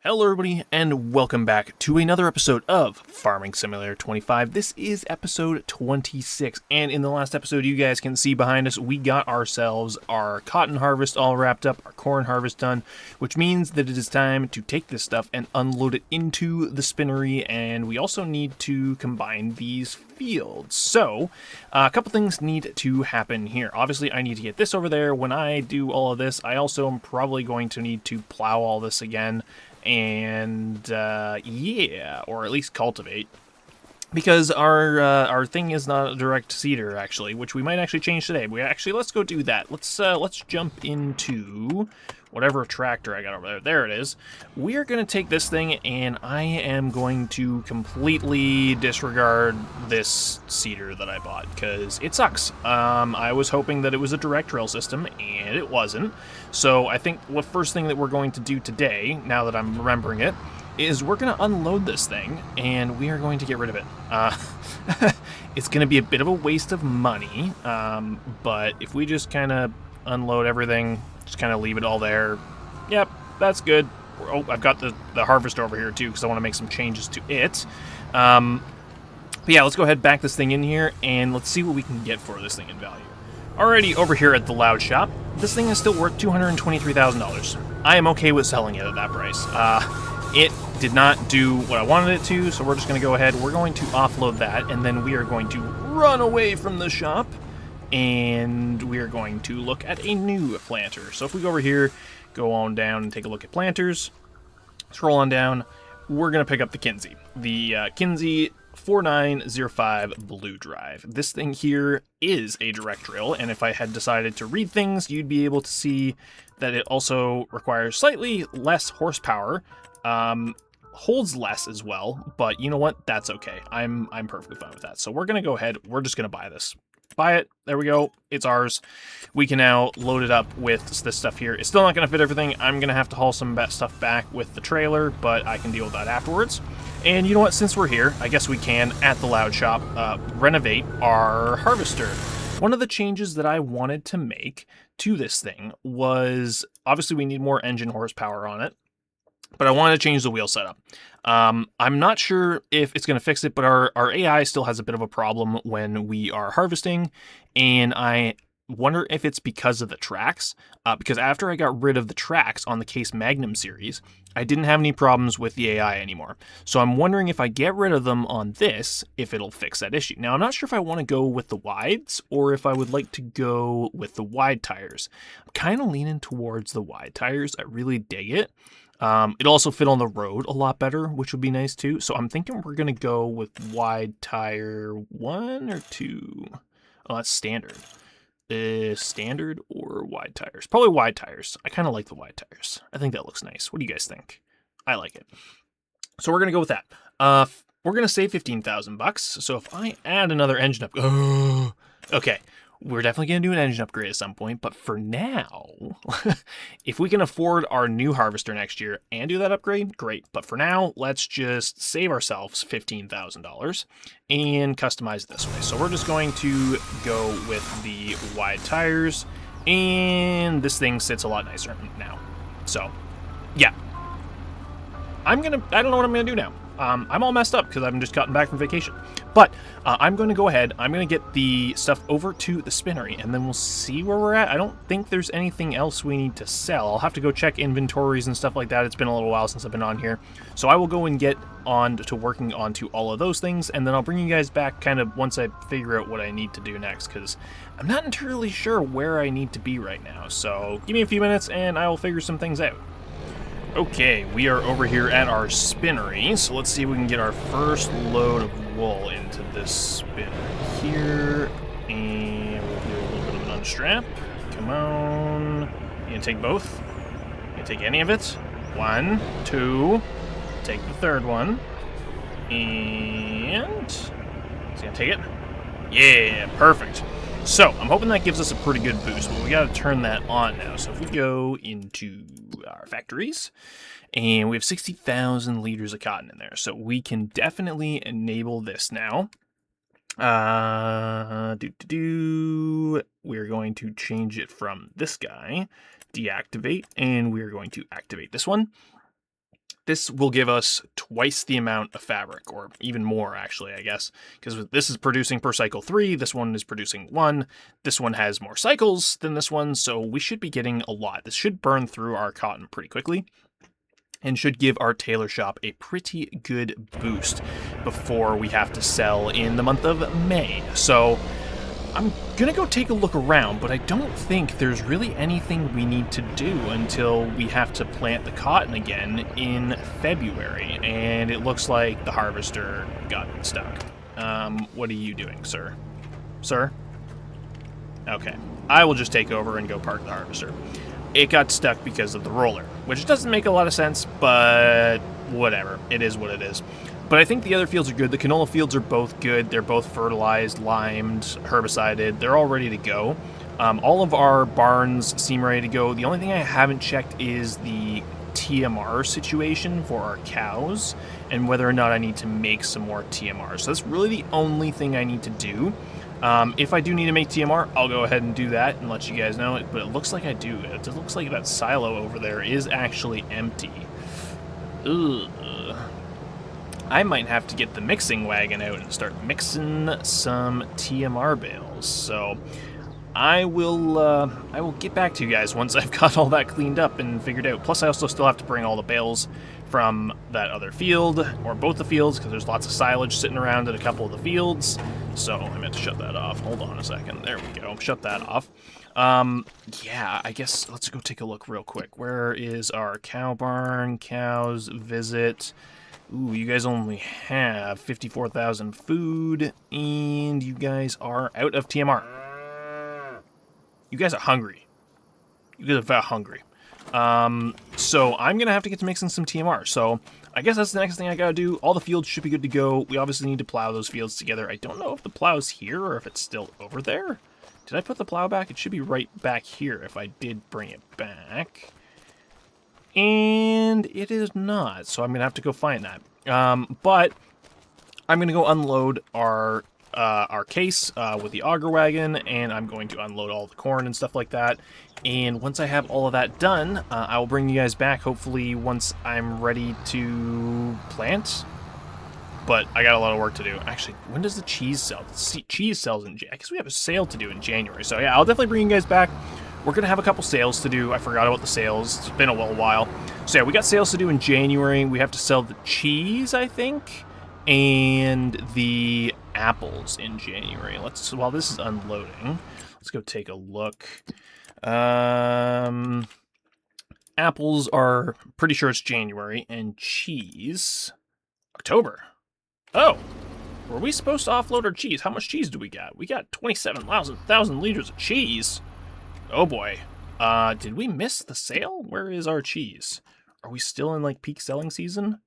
Hello everybody, and welcome back to another episode of Farming Simulator 25. This is episode 26, and in the last episode you guys can see behind us, we got ourselves our cotton harvest all wrapped up, our corn harvest done, which means that it is time to take this stuff and unload it into the spinnery, and we also need to combine these fields. So, a couple things need to happen here. Obviously, I need to get this over there. When I do all of this, I also am probably going to need to plow all this again. And yeah, or at least cultivate, because our thing is not a direct seeder actually, which we might actually change today. Let's go do that. Let's jump into whatever tractor I got over there. There it is. We are going to take this thing, and I am going to completely disregard this seeder that I bought because it sucks. I was hoping that it was a direct drill system, and it wasn't. So I think the first thing that we're going to do today, now that I'm remembering it, is we're going to unload this thing, and we are going to get rid of it. It's going to be a bit of a waste of money, but if we just kind of unload everything, just kind of leave it all there, yep, that's good. Oh, I've got the harvest over here too, because I want to make some changes to it. But yeah, let's go ahead, back this thing in here, and let's see what we can get for this thing in value. Alrighty, over here at the Loud Shop, this thing is still worth $223,000. I am okay with selling it at that price. It did not do what I wanted it to, so we're just going to go ahead. We're going to offload that, and then we are going to run away from the shop, and we are going to look at a new planter. So if we go over here, go on down and take a look at planters, scroll on down, we're going to pick up the Kinze. The Kinze 4905 Blue Drive. This thing here is a direct drill, and if I had decided to read things, you'd be able to see that it also requires slightly less horsepower, holds less as well, but you know what? That's okay. I'm perfectly fine with that. So we're going to go ahead. We're just going to buy this. Buy it. There we go. It's ours. We can now load it up with this stuff here. It's still not going to fit everything. I'm going to have to haul some stuff back with the trailer, but I can deal with that afterwards. And you know what? Since we're here, I guess we can, at the Loud Shop, renovate our harvester. One of the changes that I wanted to make to this thing was, obviously we need more engine horsepower on it, but I wanted to change the wheel setup. I'm not sure if it's going to fix it, but our AI still has a bit of a problem when we are harvesting, and I wonder if it's because of the tracks, because after I got rid of the tracks on the Case Magnum series, I didn't have any problems with the AI anymore. So I'm wondering if I get rid of them on this, if it'll fix that issue. Now, I'm not sure if I want to go with the wides or if I would like to go with the wide tires. I'm kind of leaning towards the wide tires. I really dig it. It'll also fit on the road a lot better, which would be nice too. So I'm thinking we're going to go with wide tire 1 or 2. Oh, that's standard. Standard or wide tires? Probably wide tires. I kind of like the wide tires. I think that looks nice. What do you guys think? I like it. So we're going to go with that. We're going to save $15,000. So if I add another engine up, okay. We're definitely going to do an engine upgrade at some point, but for now, if we can afford our new harvester next year and do that upgrade, great. But for now, let's just save ourselves $15,000 and customize it this way. So we're just going to go with the wide tires, and this thing sits a lot nicer now. So, yeah. I don't know what I'm going to do now. I'm all messed up because I've just gotten back from vacation. But I'm going to go ahead. I'm going to get the stuff over to the spinnery, and then we'll see where we're at. I don't think there's anything else we need to sell. I'll have to go check inventories and stuff like that. It's been a little while since I've been on here. So I will go and get on to working onto all of those things, and then I'll bring you guys back kind of once I figure out what I need to do next, because I'm not entirely sure where I need to be right now. So give me a few minutes, and I will figure some things out. Okay, we are over here at our spinnery, so let's see if we can get our first load of wool into this spinner here, and we'll do a little bit of an unstrap. Come on. You gonna take both? You gonna take any of it? 1, 2, take the third one, and is he gonna take it? Yeah, perfect. So, I'm hoping that gives us a pretty good boost, but we gotta turn that on now. So if we go into our factories, and we have 60,000 liters of cotton in there, so we can definitely enable this now. We're going to change it from this guy, deactivate, and we're going to activate this one. This will give us twice the amount of fabric, or even more, actually, I guess, because this is producing per cycle 3, this one is producing 1, this one has more cycles than this one, so we should be getting a lot. This should burn through our cotton pretty quickly, and should give our tailor shop a pretty good boost before we have to sell in the month of May. So I'm gonna go take a look around, but I don't think there's really anything we need to do until we have to plant the cotton again in February, and it looks like the harvester got stuck. What are you doing, sir? Sir? Okay, I will just take over and go park the harvester. It got stuck because of the roller, which doesn't make a lot of sense, but whatever. It is what it is. But I think the other fields are good. The canola fields are both good. They're both fertilized, limed, herbicided. They're all ready to go. All of our barns seem ready to go. The only thing I haven't checked is the TMR situation for our cows and whether or not I need to make some more TMR. So that's really the only thing I need to do. If I do need to make TMR, I'll go ahead and do that and let you guys know. But it looks like I do. It looks like that silo over there is actually empty. Ugh. I might have to get the mixing wagon out and start mixing some TMR bales. So I will get back to you guys once I've got all that cleaned up and figured out. Plus, I also still have to bring all the bales from that other field, or both the fields, because there's lots of silage sitting around in a couple of the fields. So I meant to shut that off. Hold on a second. There we go. Shut that off. Yeah, I guess let's go take a look real quick. Where is our cow barn? Cows, visit. Ooh, you guys only have 54,000 food, and you guys are out of TMR. You guys are hungry. You guys are very hungry. So I'm gonna have to get to mixing some TMR. So I guess that's the next thing I gotta do. All the fields should be good to go. We obviously need to plow those fields together. I don't know if the plow's here or if it's still over there. Did I put the plow back? It should be right back here if I did bring it back. And it is not, so I'm gonna have to go find that. But I'm gonna go unload our case with the auger wagon, and I'm going to unload all the corn and stuff like that. And once I have all of that done, I will bring you guys back, hopefully once I'm ready to plant. But I got a lot of work to do. Actually, when does the cheese sell? Cheese sells in January. I guess we have a sale to do in January. So yeah, I'll definitely bring you guys back. We're going to have a couple sales to do. I forgot about the sales. It's been a little while. So yeah, we got sales to do in January. We have to sell the cheese, I think, and the apples in January. While this is unloading, let's go take a look. Apples are, pretty sure it's January, and cheese, October. Oh, were we supposed to offload our cheese? How much cheese do we got? We got 27,000 liters of cheese. Oh boy. Did we miss the sale? Where is our cheese? Are we still in like peak selling season?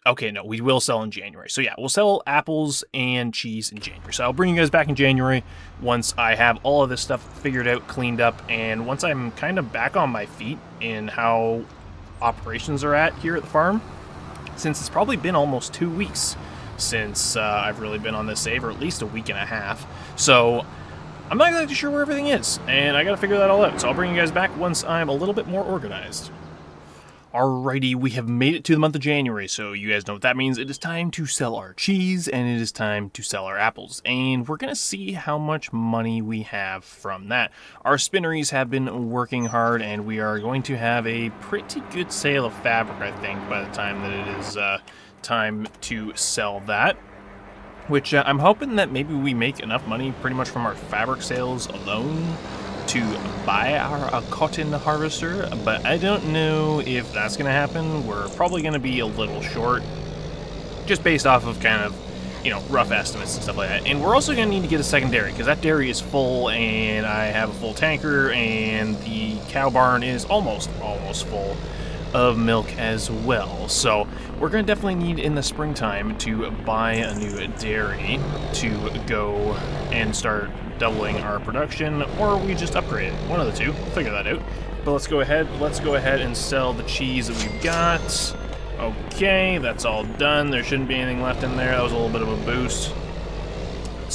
Okay, no, we will sell in January. So yeah, we'll sell apples and cheese in January. So I'll bring you guys back in January once I have all of this stuff figured out, cleaned up, and once I'm kind of back on my feet in how operations are at here at the farm, since it's probably been almost 2 weeks since I've really been on this save, or at least a week and a half. So I'm not exactly sure where everything is, and I gotta figure that all out. So I'll bring you guys back once I'm a little bit more organized. Alrighty, we have made it to the month of January, so you guys know what that means. It is time to sell our cheese, and it is time to sell our apples. And we're going to see how much money we have from that. Our spinneries have been working hard, and we are going to have a pretty good sale of fabric, I think, by the time that it is time to sell that. Which I'm hoping that maybe we make enough money pretty much from our fabric sales alone to buy our cotton harvester, but I don't know if that's going to happen. We're probably going to be a little short, just based off of kind of, you know, rough estimates and stuff like that. And we're also going to need to get a second dairy, because that dairy is full, and I have a full tanker, and the cow barn is almost full of milk as well. So we're going to definitely need in the springtime to buy a new dairy to go and start doubling our production, or we just upgrade it. One of the two. We'll figure that out. But let's go ahead and sell the cheese that we've got. Okay, that's all done. There shouldn't be anything left in there. That was a little bit of a boost.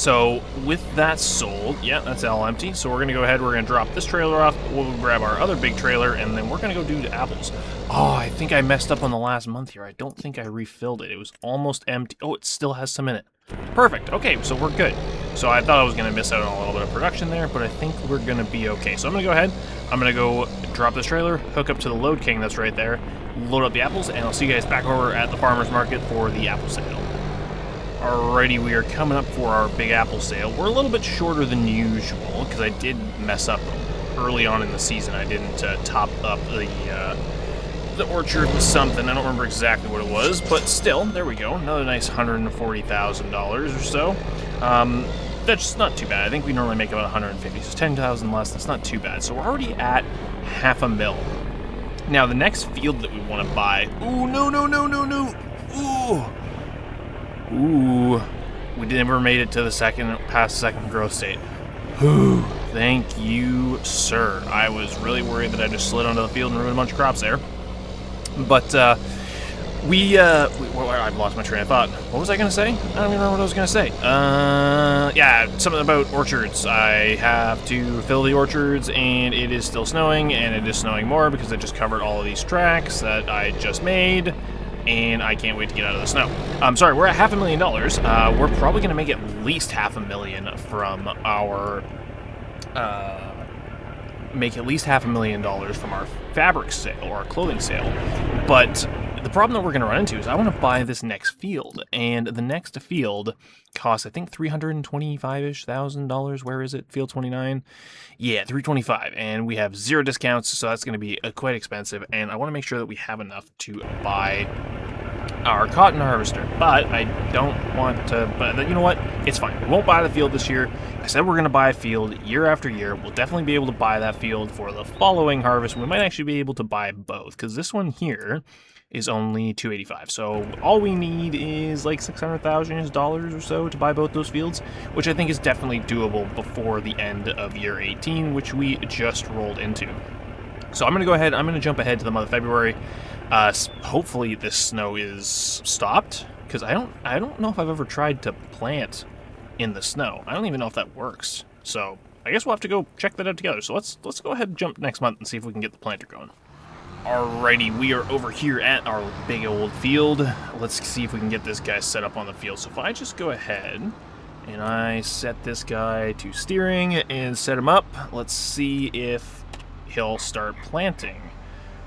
So with that sold, yeah, that's all empty. So we're going to go ahead, we're going to drop this trailer off, we'll grab our other big trailer, and then we're going to go do the apples. Oh, I think I messed up on the last month here. I don't think I refilled it. It was almost empty. Oh, it still has some in it. Perfect. Okay, so we're good. So I thought I was going to miss out on a little bit of production there, but I think we're going to be okay. So I'm going to go ahead, I'm going to go drop this trailer, hook up to the Load King that's right there, load up the apples, and I'll see you guys back over at the farmer's market for the apple sale. Alrighty, we are coming up for our big apple sale. We're a little bit shorter than usual because I did mess up early on in the season. I didn't top up the orchard with something. I don't remember exactly what it was, but still, there we go. Another nice $140,000 or so. That's not too bad. I think we normally make about 150, so 10,000 less. That's not too bad. So we're already at $500,000. Now the next field that we want to buy. Ooh, no! Ooh, we never made it to the past second growth state. Ooh, thank you, sir. I was really worried that I just slid onto the field and ruined a bunch of crops there. But, I've lost my train of thought. What was I going to say? I don't even remember what I was going to say. Yeah, something about orchards. I have to fill the orchards, and it is still snowing, and it is snowing more because I just covered all of these tracks that I just made. And I can't wait to get out of the snow. I'm sorry, we're at $500,000. We're probably going to make at least $500,000 from our... make at least $500,000 from our fabric sale, or our clothing sale. But the problem that we're going to run into is I want to buy this next field. And the next field costs, I think, $325-ish thousand. Where is it? Field 29? Yeah, $325. And we have 0 discounts, so that's going to be quite expensive. And I want to make sure that we have enough to buy our cotton harvester. But I don't want to... But you know what? It's fine. We won't buy the field this year. I said we're going to buy a field year after year. We'll definitely be able to buy that field for the following harvest. We might actually be able to buy both, because this one here is only $285. So all we need is like $600,000 or so to buy both those fields, which I think is definitely doable before the end of year 18, which we just rolled into. So I'm going to go ahead, I'm going to jump ahead to the month of February. Hopefully this snow is stopped, because I don't know if I've ever tried to plant in the snow. I don't even know if that works. So I guess we'll have to go check that out together. So let's go ahead and jump next month and see if we can get the planter going. Alrighty, we are over here at our big old field. Let's see if we can get this guy set up on the field. So if I just go ahead and I set this guy to steering and set him up, let's see if he'll start planting.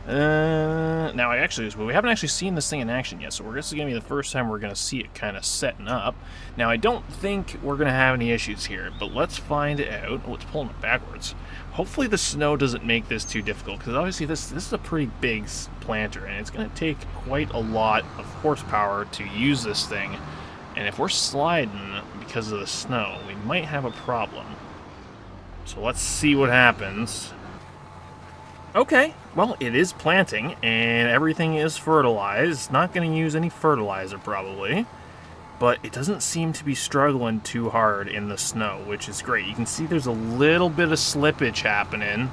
Now we haven't actually seen this thing in action yet, so this is going to be the first time we're going to see it kind of setting up. Now, I don't think we're going to have any issues here, but let's find out. Oh, it's pulling it backwards. Hopefully the snow doesn't make this too difficult, because obviously this is a pretty big planter, and it's going to take quite a lot of horsepower to use this thing. And if we're sliding because of the snow, we might have a problem. So let's see what happens. Okay, well, it is planting, and everything is fertilized. Not going to use any fertilizer, probably. But it doesn't seem to be struggling too hard in the snow, which is great. You can see there's a little bit of slippage happening,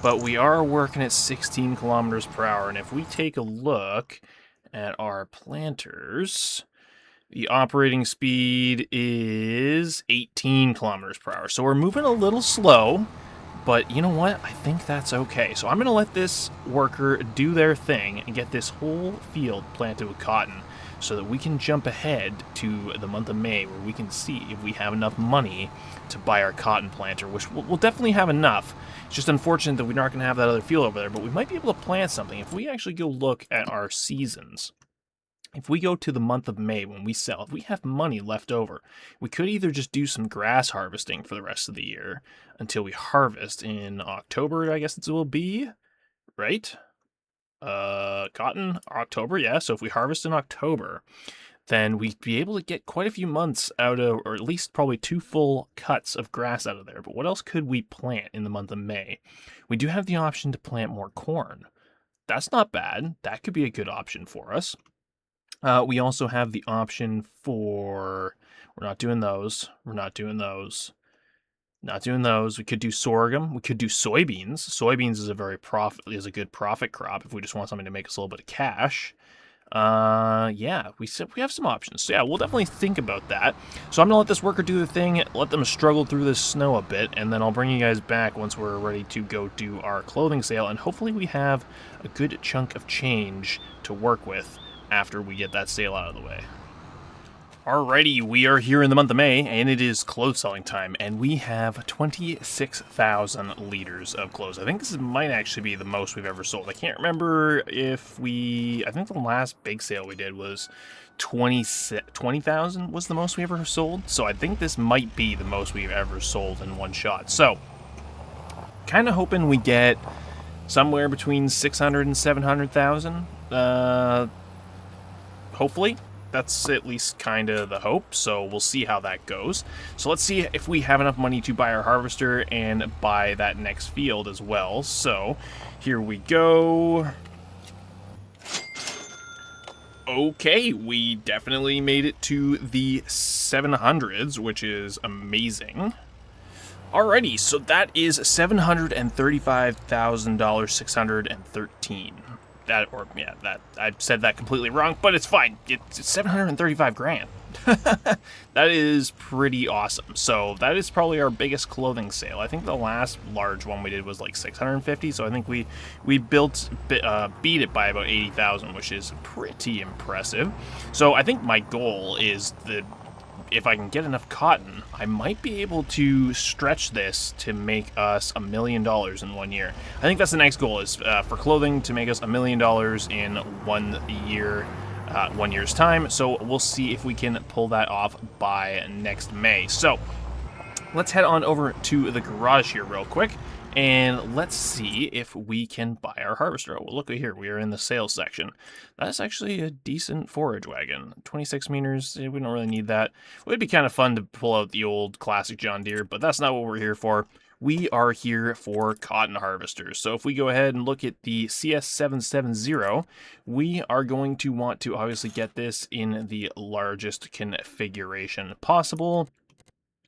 but we are working at 16 kilometers per hour. And if we take a look at our planters, the operating speed is 18 kilometers per hour. So we're moving a little slow. But you know what? I think that's okay. So I'm going to let this worker do their thing and get this whole field planted with cotton so that we can jump ahead to the month of May, where we can see if we have enough money to buy our cotton planter, which we'll definitely have enough. It's just unfortunate that we're not going to have that other field over there, but we might be able to plant something. If we actually go look at our seasons, if we go to the month of May when we sell, if we have money left over, we could either just do some grass harvesting for the rest of the year until we harvest in October, I guess it will be, right? Cotton, October, yeah. So if we harvest in October, then we'd be able to get quite a few months out of, or at least probably 2 full cuts of grass out of there. But what else could we plant in the month of May? We do have the option to plant more corn. That's not bad. That could be a good option for us. We also have the option for, we're not doing those. Not doing those. We could do sorghum. We could do soybeans. Soybeans is a good profit crop if we just want something to make us a little bit of cash. Yeah, we said we have some options. So yeah, we'll definitely think about that. So I'm gonna let this worker do the thing, let them struggle through this snow a bit, and then I'll bring you guys back once we're ready to go do our clothing sale, and hopefully we have a good chunk of change to work with after we get that sale out of the way. Alrighty, we are here in the month of May, and it is clothes selling time, and we have 26,000 liters of clothes. I think this might actually be the most we've ever sold. I can't remember if I think the last big sale we did was 20,000 was the most we ever sold, so I think this might be the most we've ever sold in one shot. So, kind of hoping we get somewhere between 600 and 700,000, hopefully. That's at least kind of the hope, so we'll see how that goes. So let's see if we have enough money to buy our harvester and buy that next field as well. So here we go. Okay, we definitely made it to the 700s, which is amazing. Alrighty, so that is $735,000, 613. That I said that completely wrong, but it's fine. It's 735 grand. That is pretty awesome. So that is probably our biggest clothing sale. I think the last large one we did was like 650. So I think we beat it by about 80,000, which is pretty impressive. So I think my goal is if I can get enough cotton, I might be able to stretch this to make us $1 million in 1 year. I think that's the next goal, is for clothing to make us $1 million in 1 year, 1 year's time. So we'll see if we can pull that off by next May. So let's head on over to the garage here real quick, and let's see if we can buy our harvester. Oh, well, look at here, we are in the sales section. That's actually a decent forage wagon. 26 meters, we don't really need that. It would be kind of fun to pull out the old classic John Deere, but that's not what we're here for. We are here for cotton harvesters. So if we go ahead and look at the CS770, we are going to want to obviously get this in the largest configuration possible.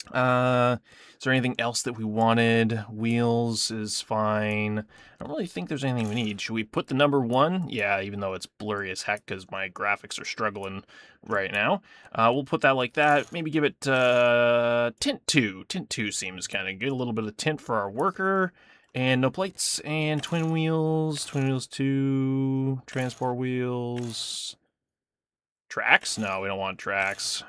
Is there anything else that we wanted? Wheels is fine. I don't really think there's anything we need. Should we put the number 1? Yeah, even though it's blurry as heck because my graphics are struggling right now. We'll put that like that. Maybe give it tint 2. Tint 2 seems kind of good. A little bit of tint for our worker. And no plates. And twin wheels. Twin wheels 2. Transport wheels. Tracks? No, we don't want tracks.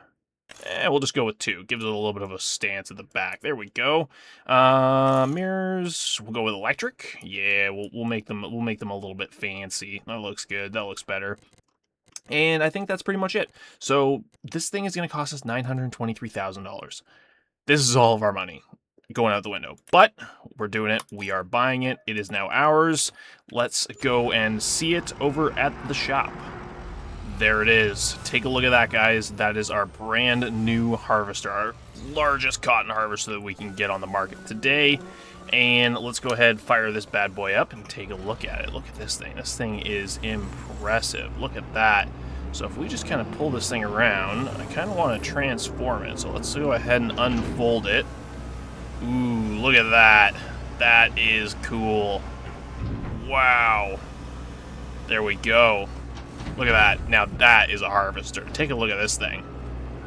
We'll just go with 2. Gives it a little bit of a stance at the back. There we go. Mirrors. We'll go with electric. Yeah, we'll make them a little bit fancy. That looks good. That looks better. And I think that's pretty much it. So this thing is going to cost us $923,000. This is all of our money going out the window, but we're doing it. We are buying it. It is now ours. Let's go and see it over at the shop. There it is. Take a look at that, guys. That is our brand new harvester, our largest cotton harvester that we can get on the market today. And let's go ahead and fire this bad boy up and take a look at it. Look at this thing. This thing is impressive. Look at that. So if we just kind of pull this thing around, I kind of want to transform it. So let's go ahead and unfold it. Ooh, look at that. That is cool. Wow. There we go. Look at that. Now that is a harvester. Take a look at this thing.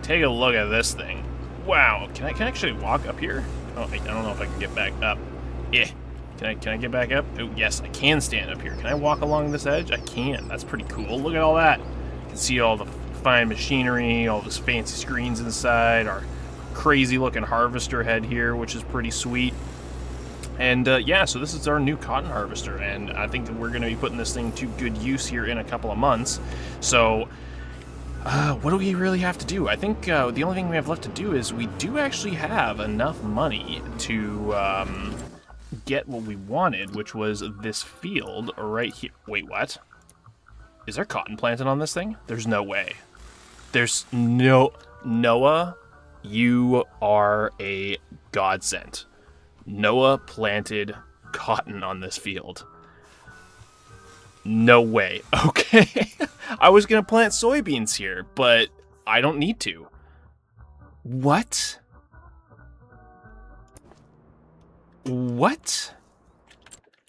Take a look at this thing. Wow. Can I actually walk up here? Oh, I don't know if I can get back up. Yeah. Can I get back up? Oh, yes, I can stand up here. Can I walk along this edge? I can. That's pretty cool. Look at all that. You can see all the fine machinery, all this fancy screens inside, our crazy looking harvester head here, which is pretty sweet. And yeah, so this is our new cotton harvester, and I think that we're going to be putting this thing to good use here in a couple of months. So what do we really have to do? I think the only thing we have left to do is we do actually have enough money to get what we wanted, which was this field right here. Wait, what? Is there cotton planted on this thing? There's no way. There's no... Noah, you are a godsend. Noah planted cotton on this field. No way. Okay. I was going to plant soybeans here, but I don't need to. What? What?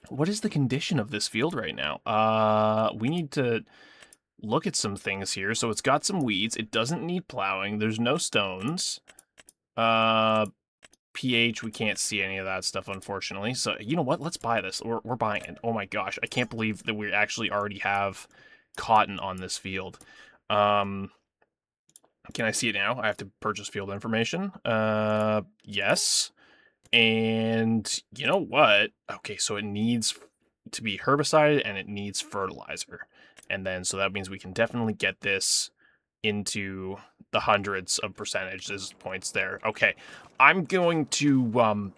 What is the condition of this field right now? We need to look at some things here. So it's got some weeds. It doesn't need plowing. There's no stones. pH, we can't see any of that stuff, unfortunately. So, you know what? Let's buy this. We're buying it. Oh my gosh. I can't believe that we actually already have cotton on this field. Can I see it now? I have to purchase field information. Yes. And you know what? Okay, so it needs to be herbicided and it needs fertilizer. And then, so that means we can definitely get this into the hundreds of percentages points there. Okay, I'm going to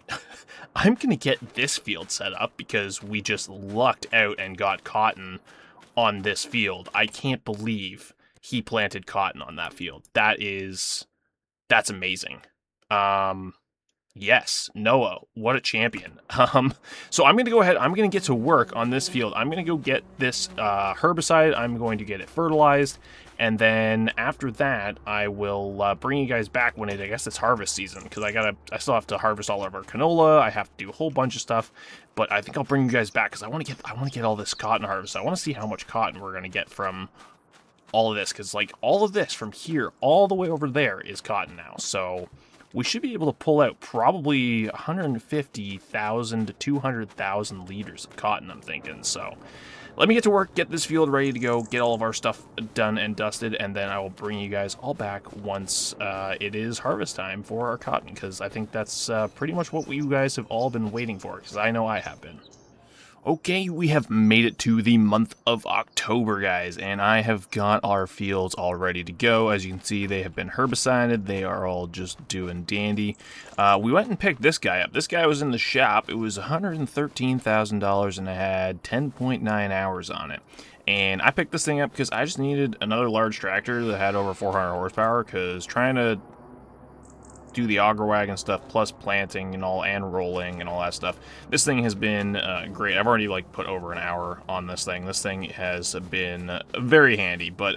I'm going to get this field set up because we just lucked out and got cotton on this field. I can't believe he planted cotton on that field. That's amazing. Yes, Noah, what a champion. So I'm going to go ahead, I'm going to get to work on this field. I'm going to go get this herbicide, I'm going to get it fertilized, and then after that, I will bring you guys back when I guess it's harvest season, because I still have to harvest all of our canola, I have to do a whole bunch of stuff, but I think I'll bring you guys back, because I want to get all this cotton harvested. I want to see how much cotton we're going to get from all of this, because like all of this from here all the way over there is cotton now, so we should be able to pull out probably 150,000 to 200,000 liters of cotton, I'm thinking. So let me get to work, get this field ready to go, get all of our stuff done and dusted, and then I will bring you guys all back once it is harvest time for our cotton, because I think that's pretty much what you guys have all been waiting for, because I know I have been. Okay, we have made it to the month of October, guys, and I have got our fields all ready to go. As you can see, they have been herbicided. They are all just doing dandy. We went and picked this guy up. This guy was in the shop. It was $113,000, and it had 10.9 hours on it. And I picked this thing up because I just needed another large tractor that had over 400 horsepower, because trying to do the auger wagon stuff plus planting and all and rolling and all that stuff, this thing has been great. I've already like put over an hour on this thing. This thing has been very handy, but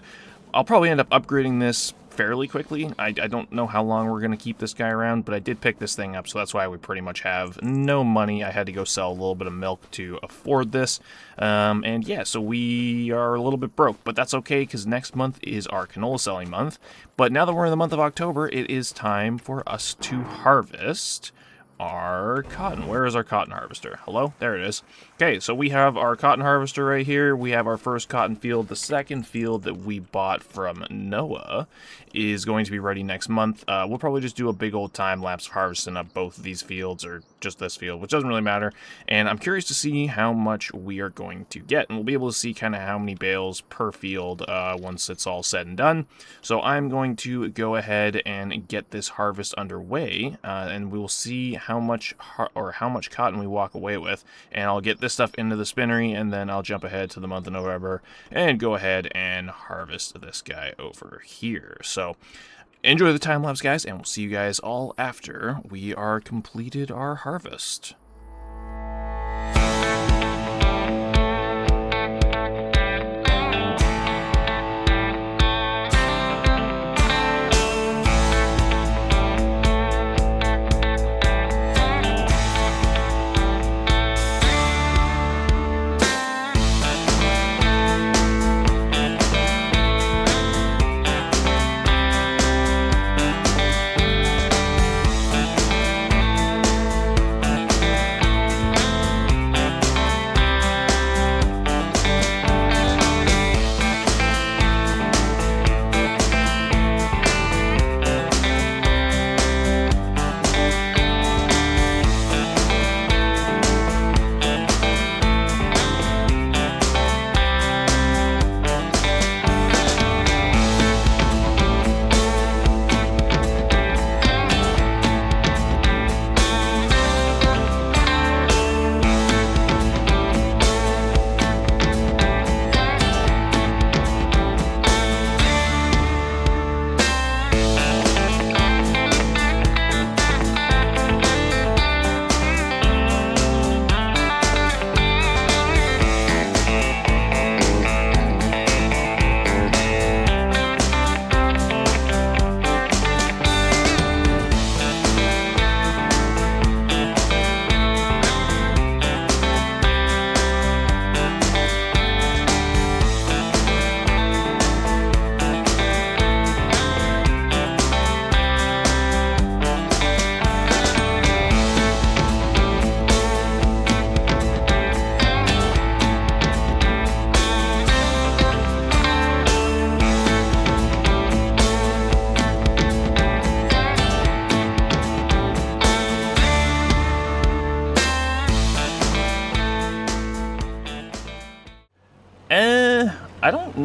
I'll probably end up upgrading this fairly quickly. I don't know how long we're going to keep this guy around, but I did pick this thing up, so that's why we pretty much have no money. I had to go sell a little bit of milk to afford this, and yeah, so we are a little bit broke, but that's okay, because next month is our canola selling month. But now that we're in the month of October, it is time for us to harvest our cotton. Where is our cotton harvester? Hello? There it is. Okay, so we have our cotton harvester right here. We have our first cotton field. The second field that we bought from Noah is going to be ready next month. We'll probably just do a big old time lapse of harvesting up both of these fields, or just this field, which doesn't really matter. And I'm curious to see how much we are going to get, and we'll be able to see kind of how many bales per field once it's all said and done. So I'm going to go ahead and get this harvest underway, and we will see how much cotton we walk away with, and I'll get this stuff into the spinnery, and then I'll jump ahead to the month of November and go ahead and harvest this guy over here. So enjoy the time lapse, guys, and we'll see you guys all after we are completed our harvest.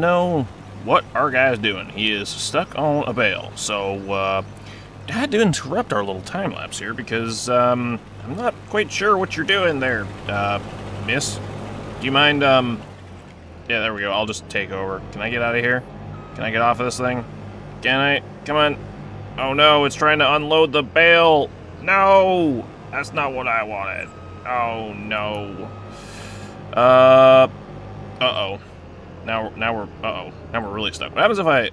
know what our guy's doing. He is stuck on a bale, so I had to interrupt our little time lapse here because I'm not quite sure what you're doing there, miss. Do you mind, yeah, there we go. I'll just take over. Can I get out of here? Can I get off of this thing? Can I? Come on. Oh no, it's trying to unload the bale. No, that's not what I wanted. Oh no. Uh-oh. Now we're really stuck. What happens if I,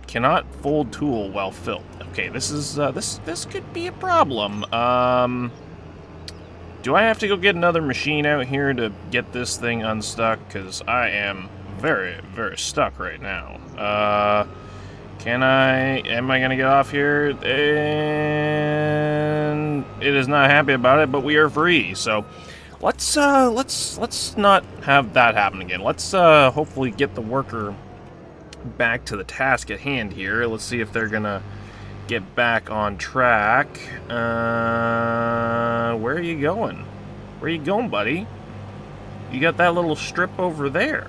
cannot fold tool while filled? Okay, this is, this could be a problem. Do I have to go get another machine out here to get this thing unstuck? Because I am very, very stuck right now. Am I gonna get off here? And it is not happy about it, but we are free, so let's not have that happen again. Let's hopefully get the worker back to the task at hand here. Let's see if they're gonna get back on track. Where are you going? Where are you going, buddy? You got that little strip over there.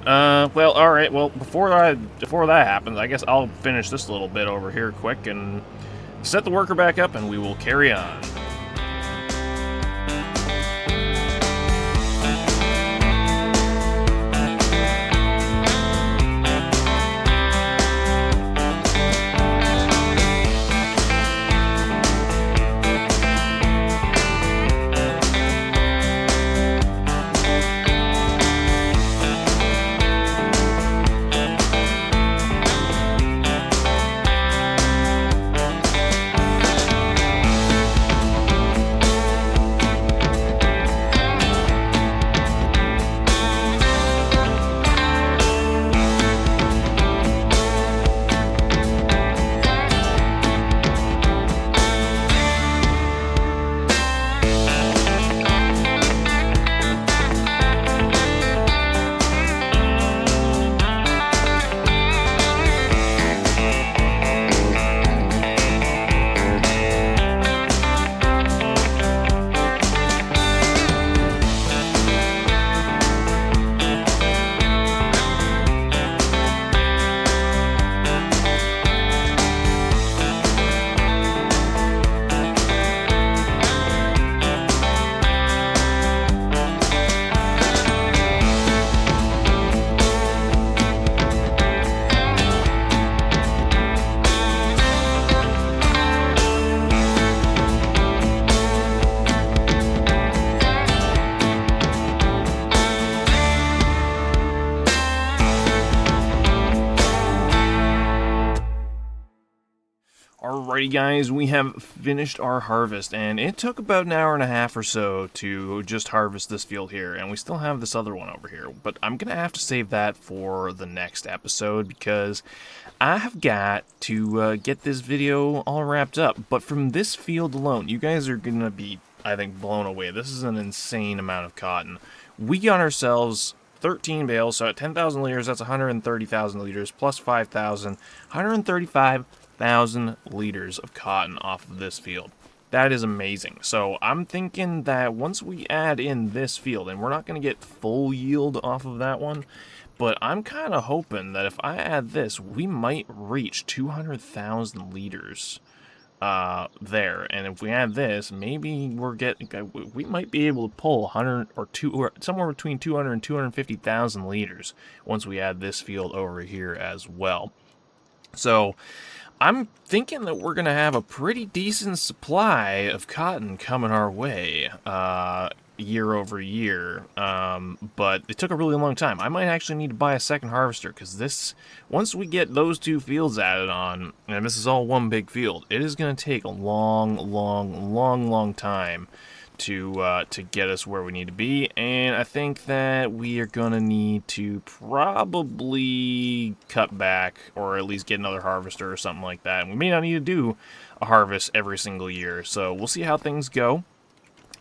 Well, alright, well, before that happens, I guess I'll finish this little bit over here quick and set the worker back up, and we will carry on. Alrighty guys, we have finished our harvest, and it took about an hour and a half or so to just harvest this field here, and we still have this other one over here, but I'm gonna have to save that for the next episode because I have got to get this video all wrapped up. But from this field alone, you guys are gonna be, I think, blown away. This is an insane amount of cotton. We got ourselves 13 bales, so at 10,000 liters, that's 130,000 liters, plus 5,000, 135,000 liters of cotton off of this field. That is amazing. So I'm thinking that once we add in this field, and we're not going to get full yield off of that one, but I'm kind of hoping that if I add this, we might reach 200,000 liters there. And if we add this, maybe we might be able to pull 100 or somewhere between 200 and 250,000 liters once we add this field over here as well. So I'm thinking that we're going to have a pretty decent supply of cotton coming our way year over year, but it took a really long time. I might actually need to buy a second harvester because once we get those two fields added on, and this is all one big field, it is going to take a long time to get us where we need to be, and I think that we are going to need to probably cut back or at least get another harvester or something like that. And we may not need to do a harvest every single year, so we'll see how things go.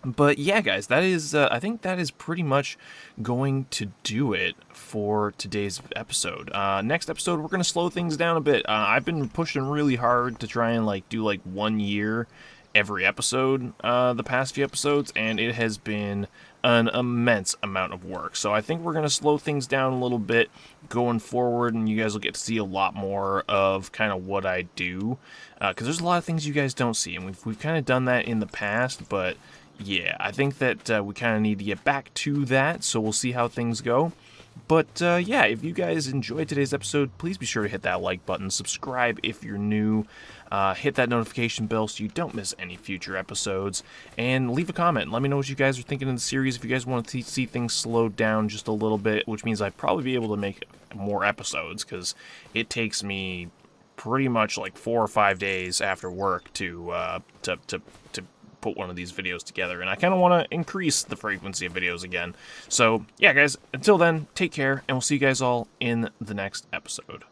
But yeah, guys, that is I think that is pretty much going to do it for today's episode. Next episode, we're going to slow things down a bit. I've been pushing really hard to try and do 1 year every episode the past few episodes, and it has been an immense amount of work. So I think we're going to slow things down a little bit going forward, and you guys will get to see a lot more of kind of what I do, because there's a lot of things you guys don't see, and we've kind of done that in the past, but yeah, I think that we kind of need to get back to that, so we'll see how things go. But yeah, if you guys enjoyed today's episode, please be sure to hit that like button, subscribe if you're new, hit that notification bell so you don't miss any future episodes, and leave a comment. Let me know what you guys are thinking of the series. If you guys want to see things slowed down just a little bit, which means I'd probably be able to make more episodes, because it takes me pretty much like 4 or 5 days after work to put one of these videos together, and I kind of want to increase the frequency of videos again. So yeah, guys, until then, take care, and we'll see you guys all in the next episode.